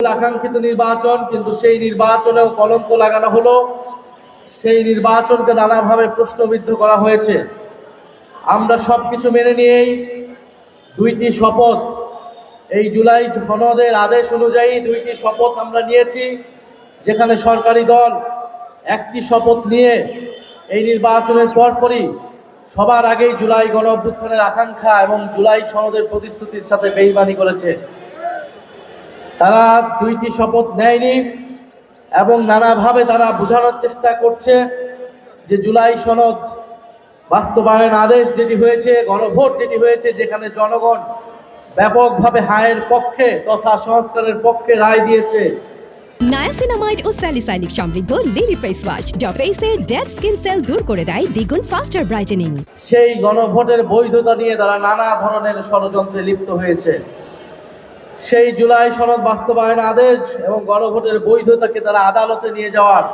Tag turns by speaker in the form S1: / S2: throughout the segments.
S1: আকাঙ্ক্ষিত নির্বাচন, কিন্তু সেই নির্বাচনেও কলঙ্ক লাগানো হলো। সেই নির্বাচনকে নানাভাবে প্রশ্নবিদ্ধ করা হয়েছে। আমরা সবকিছু মেনে নিয়েই দুইটি শপথ, এই জুলাই সনদের আদেশ অনুযায়ী দুইটি শপথ আমরা নিয়েছি, যেখানে সরকারি দল একটি শপথ নিয়ে এই নির্বাচনের পরপরই সবার আগেই জুলাই গণ অভ্যুত্থানের আকাঙ্ক্ষা এবং জুলাই সনদের প্রতিশ্রুতির সাথে বেইমানি করেছে। তারা দুইটি শপথ নেয়নি এবং নানাভাবে তারা বোঝানোর চেষ্টা করছে যে জুলাই সনদ বাস্তবায়ন আদেশ যেটি হয়েছে, গণভোট যেটি হয়েছে, যেখানে জনগণ ব্যাপকভাবে হায়ের পক্ষে তথা সংস্কারের পক্ষে রায় দিয়েছে।
S2: নায়াসিনামাইড ও স্যালিসাইলিক সমৃদ্ধ লিলি ফেস ওয়াশ যা ফেসের ডেড স্কিন সেল দূর করে দেয় দ্বিগুণ ফাস্টার ব্রাইটেনিং।
S1: সেই গণভোটের বৈধতা নিয়ে তারা নানা ধরনের ষড়যন্ত্রে লিপ্ত হয়েছে। সেই জুলাই সনদ বাস্তবায়ন আদেশ এবং গণভোটের বৈধতাকে তারা আদালতে নিয়ে যাওয়ার,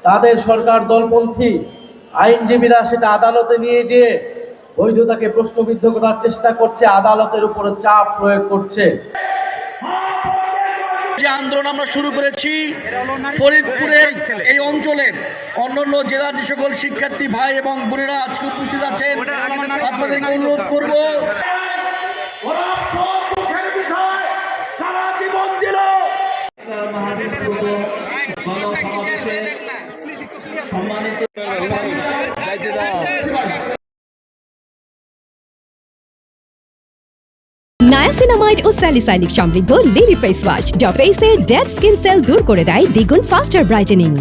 S1: তাদের সরকার দলপন্থী আইনজীবীরা সেটা আদালতে নিয়ে যেয়ে বৈধতাকে প্রশ্নবিদ্ধ করার চেষ্টা করছে, আদালতের উপরে চাপ প্রয়োগ করছে।
S3: যে আন্দোলন আমরা শুরু করেছি ফরিদপুরের এই অঞ্চলের অন্যান্য জেলার যে সকল শিক্ষার্থী ভাই এবং বোনেরা আজকে উপস্থিত আছেন, আপনাদেরকে অনুরোধ করব, সারা জীবন দিল সম্মানিত
S2: নায়াসিনামাইড ও স্যালিসাইলিক সমৃদ্ধ লিলি ফেস ওয়াশ যা ফেসের ডেড স্কিন সেল দূর করে দেয় দ্বিগুণ ফাস্টার ব্রাইটেনিং।